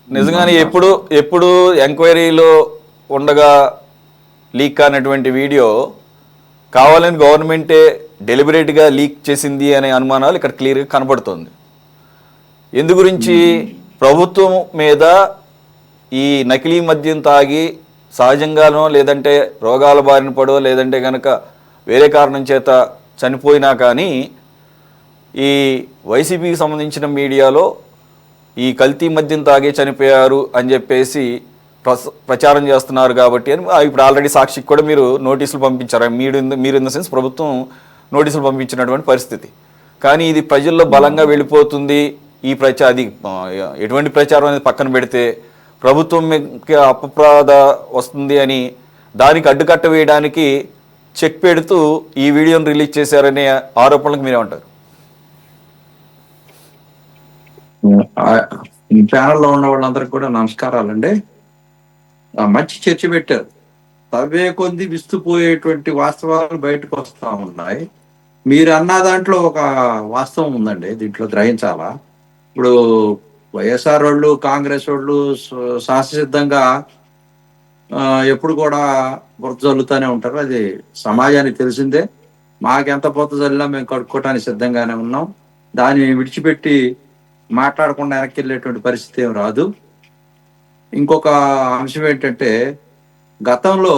నిజంగానే ఎప్పుడు ఎప్పుడు ఎంక్వైరీలో ఉండగా లీక్ కానటువంటి వీడియో కావాలని గవర్నమెంటే డెలిబరేట్గా లీక్ చేసింది అనే అనుమానాలు ఇక్కడ క్లియర్గా కనబడుతుంది. ఎందు గురించి ప్రభుత్వం మీద ఈ నకిలీ మద్యం తాగి సహజంగానో లేదంటే రోగాల బారిన పడో లేదంటే కనుక వేరే కారణం చేత చనిపోయినా కానీ ఈ వైసీపీకి సంబంధించిన మీడియాలో ఈ కల్తీ మద్యం తాగే చనిపోయారు అని చెప్పేసి ప్రచారం చేస్తున్నారు కాబట్టి అని ఇప్పుడు ఆల్రెడీ సాక్షికి కూడా మీరు నోటీసులు పంపించారు. మీరు ఇన్ ద సెన్స్ ప్రభుత్వం నోటీసులు పంపించినటువంటి పరిస్థితి. కానీ ఇది ప్రజల్లో బలంగా వెళ్ళిపోతుంది. అది ఎటువంటి ప్రచారం అనేది పక్కన పెడితే ప్రభుత్వంకి అపప్రద వస్తుంది అని దానికి అడ్డుకట్ట వేయడానికి చెక్ పెడుతూ ఈ వీడియోను రిలీజ్ చేశారనే ఆరోపణలకు మీరేమంటారు? ఈ ప్యానల్లో ఉన్న వాళ్ళందరికీ కూడా నమస్కారాలండి. మంచి చర్చ పెట్టారు. తవ్వే కొద్ది విస్తుపోయేటువంటి వాస్తవాలు బయటకు వస్తూ ఉన్నాయి. మీరు అన్న దాంట్లో ఒక వాస్తవం ఉందండి, దీంట్లో గ్రహించాలా. ఇప్పుడు వైఎస్ఆర్ వాళ్ళు కాంగ్రెస్ వాళ్ళు సహసిద్ధంగా ఎప్పుడు కూడా బురద జల్లుతూనే ఉంటారు. అది సమాజానికి తెలిసిందే. మాకెంత బురద జల్లినా మేము కడుక్కోవటానికి సిద్ధంగానే ఉన్నాం. దాన్ని విడిచిపెట్టి మాట్లాడకుండా వెనక్కి వెళ్ళేటువంటి పరిస్థితి ఏం రాదు. ఇంకొక అంశం ఏంటంటే, గతంలో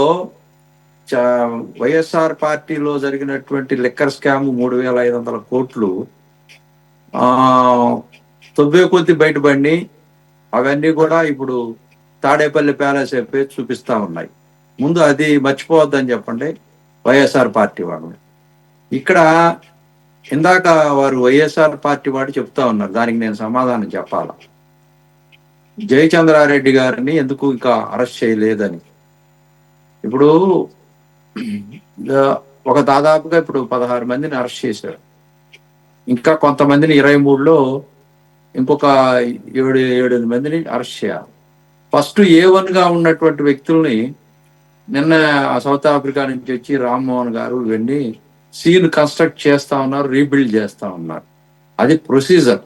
వైఎస్ఆర్ పార్టీలో జరిగినటువంటి లిక్కర్ స్కామ్ 3,500 కోట్లు తొవ్వే కొద్ది బయటపడి అవన్నీ కూడా ఇప్పుడు తాడేపల్లి ప్యాలెస్ అయిపోయి చూపిస్తా ఉన్నాయి. ముందు అది మర్చిపోవద్దని చెప్పండి వైఎస్ఆర్ పార్టీ వాళ్ళు. ఇక్కడ ఇందాక వారు వైఎస్ఆర్ పార్టీ వాడు చెప్తా ఉన్నారు, దానికి నేను సమాధానం చెప్పాలా. జయచంద్రారెడ్డి గారిని ఎందుకు ఇంకా అరెస్ట్ చేయలేదని. ఇప్పుడు ఒక దాదాపుగా ఇప్పుడు 16 మందిని అరెస్ట్ చేశారు. ఇంకా కొంతమందిని 23లో ఇంకొక 7 మందిని అరెస్ట్ చేయాలి. ఫస్ట్ A1 గా ఉన్నటువంటి వ్యక్తుల్ని నిన్న సౌత్ ఆఫ్రికా నుంచి వచ్చి రామ్మోహన్ గారు ఇవన్నీ సీన్ కన్స్ట్రక్ట్ చేస్తా ఉన్నారు, రీబిల్డ్ చేస్తా ఉన్నారు. అది ప్రొసీజర్.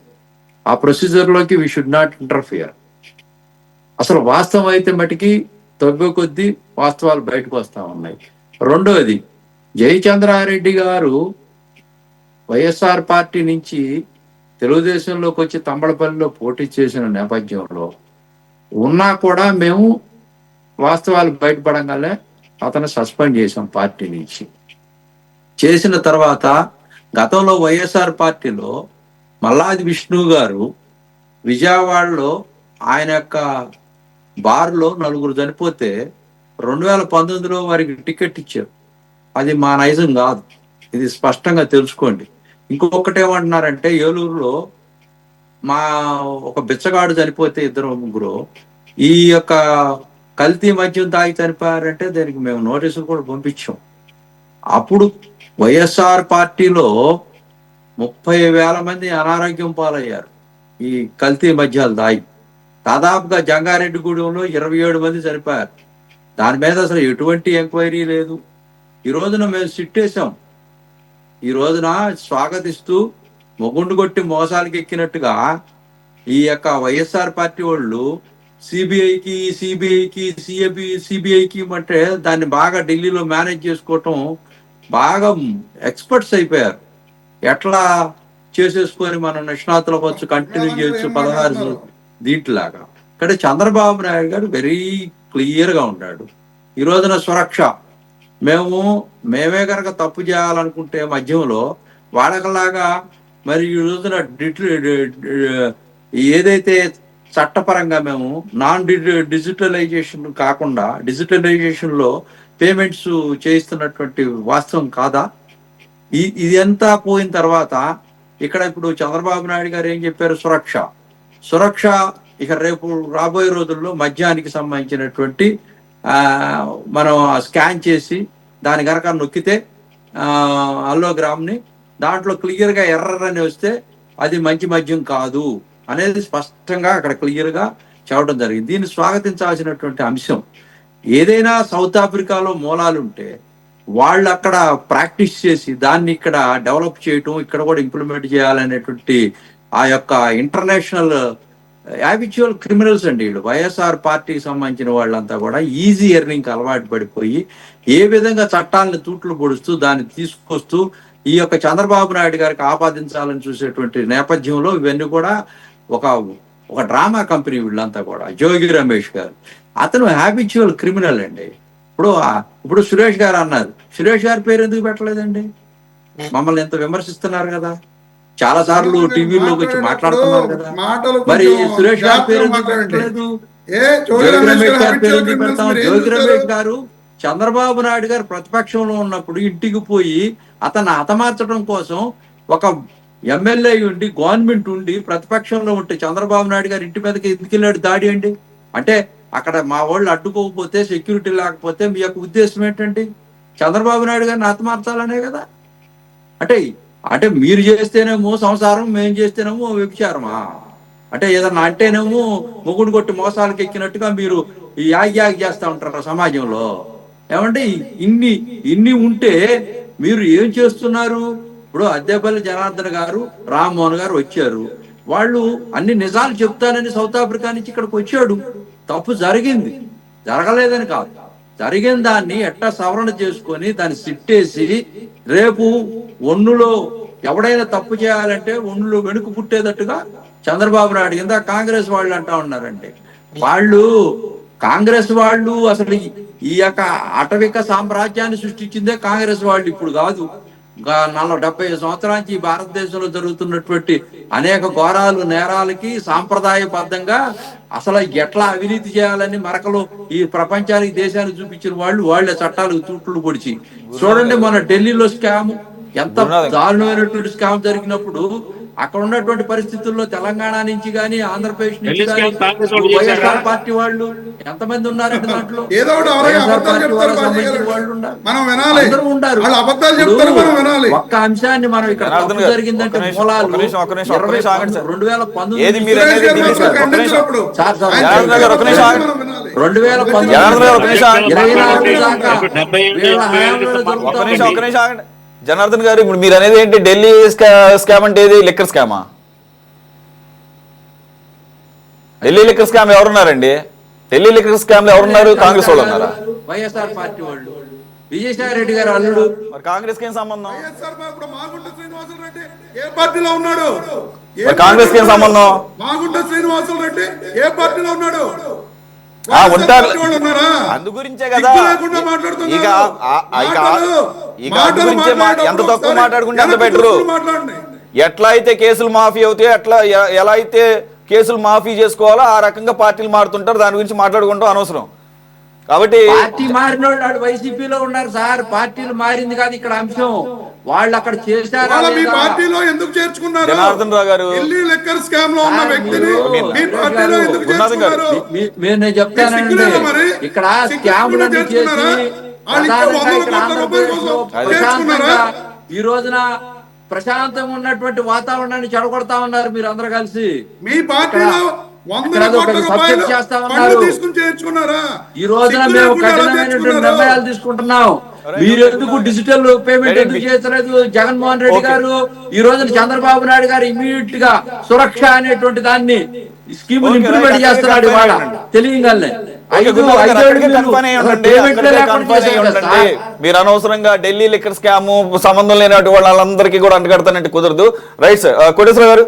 ఆ ప్రొసీజర్లోకి వీ షుడ్ నాట్ ఇంటర్ఫియర్. అసలు వాస్తవం అయితే మటుకి తగ్గు కొద్దీ వాస్తవాలు బయటకు వస్తా ఉన్నాయి. రెండోది, జయచంద్రారెడ్డి గారు వైఎస్ఆర్ పార్టీ నుంచి తెలుగుదేశంలోకి వచ్చి తంబళపల్లిలో పోటీ చేసిన నేపథ్యంలో ఉన్నా కూడా మేము వాస్తవాలు బయటపడంగానే అతను సస్పెండ్ చేసాం పార్టీ నుంచి. చేసిన తర్వాత గతంలో వైఎస్ఆర్ పార్టీలో మల్లాది విష్ణు గారు విజయవాడలో ఆయన యొక్క బార్లో 4 చనిపోతే 2019లో వారికి టికెట్ ఇచ్చారు. అది మా నైజం కాదు, ఇది స్పష్టంగా తెలుసుకోండి. ఇంకొకటి ఏమంటున్నారంటే, ఏలూరులో మా ఒక బిచ్చగాడు చనిపోతే 2-3 ఈ యొక్క కల్తీ మద్యం తాగి చనిపోయారంటే దానికి మేము నోటీసులు కూడా పంపించాం. అప్పుడు వైఎస్ఆర్ పార్టీలో 30,000 మంది అనారోగ్యం పాలయ్యారు ఈ కల్తీ మద్యాలు తాగి. దాదాపుగా జంగారెడ్డిగూడెంలో 27 మంది చనిపోయారు. దాని మీద అసలు ఎటువంటి ఎంక్వైరీ లేదు. ఈ రోజున మేము సిట్టేసాం. ఈ రోజున స్వాగతిస్తూ మొగుండు కొట్టి మోసాలకి ఎక్కినట్టుగా ఈ యొక్క వైఎస్ఆర్ పార్టీ వాళ్ళు సిబిఐకి అంటే దాన్ని బాగా ఢిల్లీలో మేనేజ్ చేసుకోవటం బాగా ఎక్స్పర్ట్స్ అయిపోయారు. ఎట్లా చేసేసుకొని మనం నిష్ణాతులకు వచ్చి కంటిన్యూ చేయొచ్చు 16 దీంట్లాగా. ఇక్కడ చంద్రబాబు నాయుడు గారు వెరీ క్లియర్గా ఉన్నాడు. ఈ రోజున సురక్ష మేమే కనుక తప్పు చేయాలనుకుంటే మధ్యంలో వాడకలాగా మరి ఈ రోజున ఏదైతే చట్టపరంగా మేము డిజిటలైజేషన్ కాకుండా డిజిటలైజేషన్లో పేమెంట్స్ చేయిస్తున్నటువంటి వాస్తవం కాదా? ఇదంతా పోయిన తర్వాత ఇక్కడ ఇప్పుడు చంద్రబాబు నాయుడు గారు ఏం చెప్పారు? సురక్ష ఇక రేపు రాబోయే రోజుల్లో మద్యానికి సంబంధించినటువంటి మనం స్కాన్ చేసి దాని కనుక నొక్కితే అల్లోగ్రామ్ని దాంట్లో క్లియర్గా ఎర్రర్ అని వస్తే అది మంచి మద్యం కాదు అనేది స్పష్టంగా అక్కడ క్లియర్గా చెప్పడం జరిగింది. దీన్ని స్వాగతించాల్సినటువంటి అంశం. ఏదైనా సౌత్ ఆఫ్రికాలో మూలాలు ఉంటే వాళ్ళు అక్కడ ప్రాక్టీస్ చేసి దాన్ని ఇక్కడ డెవలప్ చేయటం, ఇక్కడ కూడా ఇంప్లిమెంట్ చేయాలనేటువంటి ఆ యొక్క ఇంటర్నేషనల్ హ్యాబిచువల్ క్రిమినల్స్ అండి వీళ్ళు. వైఎస్ఆర్ పార్టీకి సంబంధించిన వాళ్ళంతా కూడా ఈజీ ఎర్నింగ్కి అలవాటు పడిపోయి ఏ విధంగా చట్టాలను తూట్లు పొడుస్తూ దాన్ని తీసుకొస్తూ ఈ యొక్క చంద్రబాబు నాయుడు గారికి ఆపాదించాలని చూసేటువంటి నేపథ్యంలో ఇవన్నీ కూడా ఒక ఒక డ్రామా కంపెనీ వీళ్ళంతా కూడా. జోగి రమేష్ గారు అతను హ్యాబిచువల్ క్రిమినల్ అండి. ఇప్పుడు సురేష్ గారు అన్నారు, సురేష్ గారి పేరు ఎందుకు పెట్టలేదండి? మమ్మల్ని ఎంత విమర్శిస్తున్నారు కదా, చాలా సార్లు టీవీలోకి వచ్చి మాట్లాడుతున్నారు కదా, మరి సురేష్ గారి పేరు ఎందుకు పెట్టలేదు? జోగి రమేష్ గారి పేరు ఎందుకు పెడతాం? జోగి రమేష్ గారు చంద్రబాబు నాయుడు గారు ప్రతిపక్షంలో ఉన్నప్పుడు ఇంటికి పోయి అతన్ని హతమార్చడం కోసం ఒక ఎమ్మెల్యే ఉండి గవర్నమెంట్ ఉండి ప్రతిపక్షంలో ఉంటే చంద్రబాబు నాయుడు గారు ఇంటి మీదకి ఎందుకు వెళ్ళాడు దాడి అండి? అంటే అక్కడ మా వాళ్ళు అడ్డుకోకపోతే, సెక్యూరిటీ లేకపోతే మీ యొక్క ఉద్దేశం ఏంటండి? చంద్రబాబు నాయుడు గారిని హతమార్చాలనే కదా. అంటే మీరు చేస్తేనేమో సంసారం, మేము చేస్తేనేమో వ్యభిచారమా? అంటే ఏదన్నా అంటేనేమో మొగుడు కొట్టి మోసాలకు ఎక్కినట్టుగా మీరు ఈ యాగ్ చేస్తూ ఉంటారు సమాజంలో. ఏమంటే ఇన్ని ఉంటే మీరు ఏం చేస్తున్నారు? ఇప్పుడు అద్దెపల్లి జనార్దన్ గారు, రామ్మోహన్ గారు వచ్చారు, వాళ్ళు అన్ని నిజాలు చెప్తానని సౌత్ ఆఫ్రికా నుంచి ఇక్కడికి వచ్చాడు. తప్పు జరిగింది, జరగలేదని కాదు, జరిగిన దాన్ని ఎట్టా సవరణ చేసుకొని దాన్ని సిట్టేసి రేపు ఒన్నులో ఎవడైనా తప్పు చేయాలంటే ఒన్నులో వెనుక పుట్టేటట్టుగా చంద్రబాబు నాయుడు కింద కాంగ్రెస్ వాళ్ళు అంటా ఉన్నారంటే, కాంగ్రెస్ వాళ్ళు అసలు ఈ యొక్క అటవిక సామ్రాజ్యాన్ని సృష్టించిందే కాంగ్రెస్ వాళ్ళు, ఇప్పుడు కాదు. 70 సంవత్సరాల నుంచి భారతదేశంలో జరుగుతున్నటువంటి అనేక ఘోరాలు, నేరాలకి సాంప్రదాయబద్ధంగా అసలు ఎట్లా అవినీతి చేయాలని మరకలు ఈ ప్రపంచానికి, దేశానికి చూపించిన వాళ్ళే చట్టాలు తూట్లు పొడిచి. చూడండి మన ఢిల్లీలో స్కామ్ ఎంత దారుణమైనటువంటి స్కామ్ జరిగినప్పుడు అక్కడ ఉన్నటువంటి పరిస్థితుల్లో తెలంగాణ నుంచి గానీ, ఆంధ్రప్రదేశ్ నుంచి కానీ వైఎస్ఆర్ పార్టీ వాళ్ళు ఎంతమంది ఉన్నారంటే దాంట్లో వైఎస్ఆర్ పార్టీ వాళ్ళకి సంబంధించిన వాళ్ళు అందరూ ఉంటారు. ఒక్క అంశాన్ని మనం ఇక్కడ తప్పు జరిగిందంటే మూలాలు 2019 జనార్దన్ గారు, ఇప్పుడు మీరు అనేది ఏంటి? ఢిల్లీ స్కామ్ అంటే ఏది? లిక్కర్ స్కామా? ఢిల్లీ లిక్కర్ స్కామ్ ఎవరున్నారండి? ఢిల్లీ లిక్కర్ స్కామ్ లో ఎవరున్నారు? కాంగ్రెస్ వాళ్ళు ఉన్నారా? వైఎస్ఆర్ పార్టీ వాళ్ళు, విజయసాయి రెడ్డి గారు అల్లుడు. మరి కాంగ్రెస్ కి ఏం సంబంధం? ఏ పార్టీలో ఉన్నాడు? కాంగ్రెస్ కి ఏం సంబంధం? మాగుంట శ్రీనివాసులు రెడ్డి ఏ పార్టీలో ఉన్నాడు? ఉంటారు. అందు గురించే కదా ఎంత తక్కువ మాట్లాడుకుంటే అంత బెటరు. ఎట్లా అయితే కేసులు మాఫీ అవుతాయో, ఎలా అయితే కేసులు మాఫీ చేసుకోవాలో ఆ రకంగా పార్టీలు మారుతుంటారు. దాని గురించి మాట్లాడుకుంటాం అనవసరం. కాబట్టి పార్టీ మారిన వాళ్ళు వైసీపీలో ఉన్నారు సార్. పార్టీలు మారింది కాదు ఇక్కడ అంశం. వాళ్ళు అక్కడ చేశారు. జనార్దన్ రావు గారు, నేను చెప్తానండి, ఇక్కడ స్కామ్లన్నీ చేసి ఈ రోజున ప్రశాంతంగా ఉన్నటువంటి వాతావరణాన్ని చెడగొడతా ఉన్నారు మీరు అందరూ కలిసి. మీ పార్టీలో ఈ రోజున మేము కఠినమైనటువంటి నిర్ణయాలు తీసుకుంటున్నాం. మీరు ఎందుకు డిజిటల్ పేమెంట్ ఎందుకు చేయలేదు? జగన్మోహన్ రెడ్డి గారు ఈ రోజున చంద్రబాబు నాయుడు గారు ఇమీడియట్ గా సురక్ష అనేటువంటి దాన్ని స్కీమ్ ఇంప్లిమెంట్ చేస్తున్నాడు. ఇవాళ తెలియగానే మీరు అనవసరంగా ఢిల్లీ లిక్కర్ స్కామ్ సంబంధం లేనటువంటి వాళ్ళందరికీ కూడా అంటగడతానంటే కుదరదు. Right sir. కోటేశ్వర గారు.